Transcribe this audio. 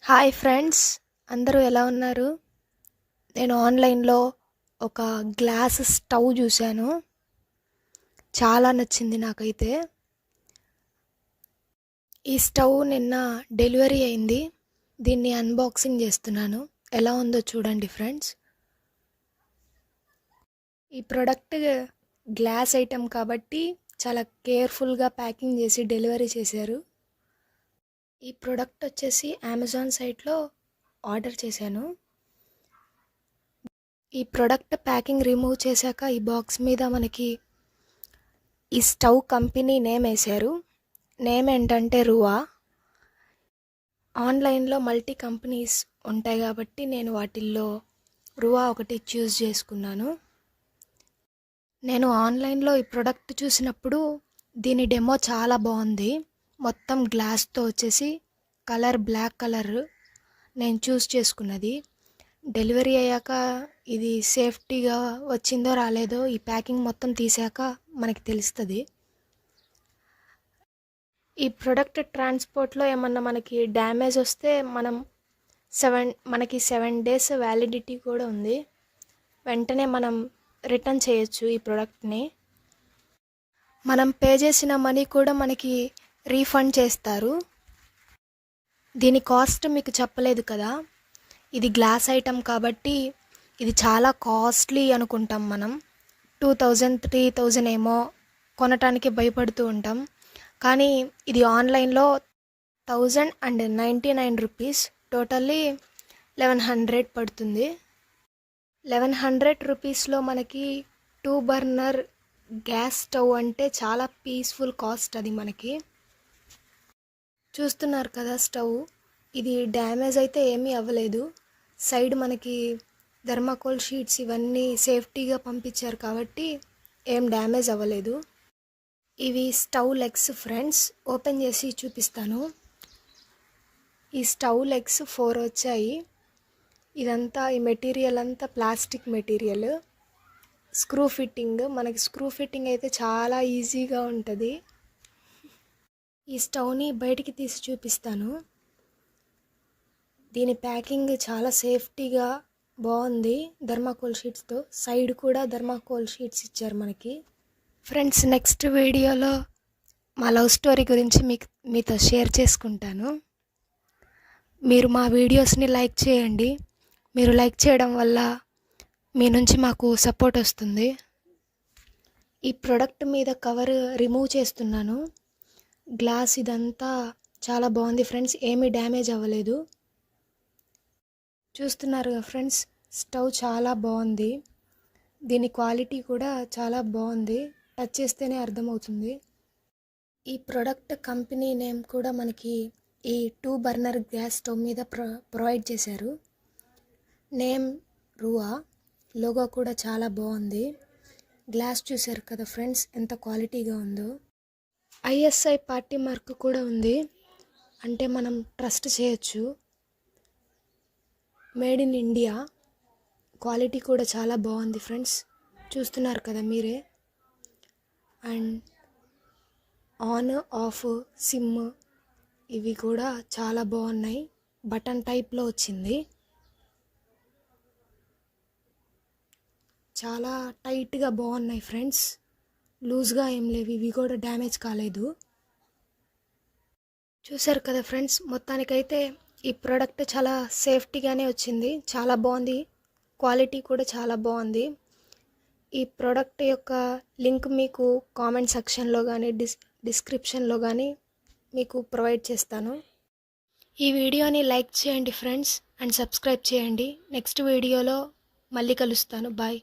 Hi friends, అందరూ ఎలా ఉన్నారు? నేను ఆన్లైన్లో ఒక గ్లాస్ స్టవ్ చూశాను. చాలా నచ్చింది నాకైతే. ఈ స్టవ్ నిన్న డెలివరీ అయింది. దీన్ని అన్బాక్సింగ్ చేస్తున్నాను. ఎలా ఉందో చూడండి ఫ్రెండ్స్. ఈ ప్రోడక్ట్ గ్లాస్ ఐటెం కాబట్టి చాలా కేర్ఫుల్గా ప్యాకింగ్ చేసి డెలివరీ చేశారు. ఈ ప్రోడక్ట్ వచ్చేసి అమెజాన్ సైట్లో ఆర్డర్ చేశాను. ఈ ప్రోడక్ట్ ప్యాకింగ్ రిమూవ్ చేశాక ఈ బాక్స్ మీద మనకి ఈ స్టవ్ కంపెనీ నేమ్ వేశారు. నేమ్ ఏంటంటే రువా. ఆన్లైన్లో మల్టీ కంపెనీస్ ఉంటాయి కాబట్టి నేను వాటిల్లో రువా ఒకటి చూస్ చేసుకున్నాను. నేను ఆన్లైన్లో ఈ ప్రోడక్ట్ చూసినప్పుడు దీని డెమో చాలా బాగుంది. మొత్తం గ్లాస్తో వచ్చేసి కలర్ బ్లాక్ కలర్ నేను చూస్ చేసుకున్నది. డెలివరీ అయ్యాక ఇది సేఫ్టీగా వచ్చిందో రాలేదో ఈ ప్యాకింగ్ మొత్తం తీసాక మనకి తెలుస్తుంది. ఈ ప్రోడక్ట్ ట్రాన్స్పోర్ట్లో ఏమన్నా మనకి డ్యామేజ్ వస్తే మనకి 7 days వ్యాలిడిటీ కూడా ఉంది. వెంటనే మనం రిటర్న్ చేయొచ్చు ఈ ప్రోడక్ట్ని. మనం పే చేసిన మనీ కూడా మనకి రీఫండ్ చేస్తారు. దీని కాస్ట్ మీకు చెప్పలేదు కదా. ఇది గ్లాస్ ఐటమ్ కాబట్టి ఇది చాలా కాస్ట్లీ అనుకుంటాం మనం. 2000 3000 ఏమో కొనటానికి భయపడుతూ ఉంటాం. కానీ ఇది ఆన్లైన్లో 1099 రూపీస్, టోటల్లీ 1100 పడుతుంది. 1100 రూపీస్లో మనకి 2 బర్నర్ గ్యాస్ స్టవ్ అంటే చాలా పీస్ఫుల్ కాస్ట్ అది మనకి. చూస్తున్నారు కదా స్టవ్. ఇది డ్యామేజ్ అయితే ఏమీ అవ్వలేదు. సైడ్ మనకి థర్మాకోల్ షీట్స్ ఇవన్నీ సేఫ్టీగా పంపించారు కాబట్టి ఏం డ్యామేజ్ అవ్వలేదు. ఇవి స్టవ్ లెగ్స్ ఫ్రెండ్స్. ఓపెన్ చేసి చూపిస్తాను. ఈ స్టవ్ లెగ్స్ 4 వచ్చాయి. ఇదంతా ఈ మెటీరియల్ అంతా ప్లాస్టిక్ మెటీరియల్. స్క్రూ ఫిట్టింగ్, మనకి స్క్రూ ఫిట్టింగ్ అయితే చాలా ఈజీగా ఉంటుంది. ఈ స్టవ్ని బయటికి తీసి చూపిస్తాను. దీని ప్యాకింగ్ చాలా సేఫ్టీగా బాగుంది. థర్మాకోల్ షీట్స్తో సైడ్ కూడా థర్మాకోల్ షీట్స్ ఇచ్చారు మనకి. ఫ్రెండ్స్, నెక్స్ట్ వీడియోలో మా లవ్ స్టోరీ గురించి మీతో షేర్ చేసుకుంటాను. మీరు మా వీడియోస్ని లైక్ చేయండి. మీరు లైక్ చేయడం వల్ల మీ నుంచి మాకు సపోర్ట్ వస్తుంది. ఈ ప్రోడక్ట్ మీద కవర్ రిమూవ్ చేస్తున్నాను. గ్లాస్ ఇదంతా చాలా బాగుంది ఫ్రెండ్స్. ఏమీ డ్యామేజ్ అవ్వలేదు. చూస్తున్నారు కదా ఫ్రెండ్స్, స్టవ్ చాలా బాగుంది. దీని క్వాలిటీ కూడా చాలా బాగుంది. టచ్ చేస్తేనే అర్థమవుతుంది. ఈ ప్రోడక్ట్ కంపెనీ నేమ్ కూడా మనకి ఈ 2 బర్నర్ గ్యాస్ స్టవ్ మీద ప్రొవైడ్ చేశారు. నేమ్ రువా. లోగో కూడా చాలా బాగుంది. గ్లాస్ చూశారు కదా ఫ్రెండ్స్, ఎంత క్వాలిటీగా ఉందో. ISI పార్టీ మార్క్ కూడా ఉంది, అంటే మనం ట్రస్ట్ చేయొచ్చు. Made in India. క్వాలిటీ కూడా చాలా బాగుంది ఫ్రెండ్స్. చూస్తున్నారు కదా మీరే. అండ్ ఆన్ ఆఫ్ సిమ్ ఇవి కూడా చాలా బాగున్నాయి. బటన్ టైప్లో వచ్చింది. చాలా టైట్గా బాగున్నాయి ఫ్రెండ్స్. లూజ్గా ఏం లేవు. ఇవి కూడా డ్యామేజ్ కాలేదు. చూసారు కదా ఫ్రెండ్స్, మొత్తానికైతే ఈ ప్రోడక్ట్ చాలా సేఫ్టీగానే వచ్చింది. చాలా బాగుంది. క్వాలిటీ కూడా చాలా బాగుంది. ఈ ప్రోడక్ట్ యొక్క లింక్ మీకు కామెంట్ సెక్షన్లో కానీ డిస్క్రిప్షన్లో కానీ మీకు ప్రొవైడ్ చేస్తాను. ఈ వీడియోని లైక్ చేయండి ఫ్రెండ్స్, అండ్ సబ్స్క్రైబ్ చేయండి. నెక్స్ట్ వీడియోలో మళ్ళీ కలుస్తాను. బాయ్.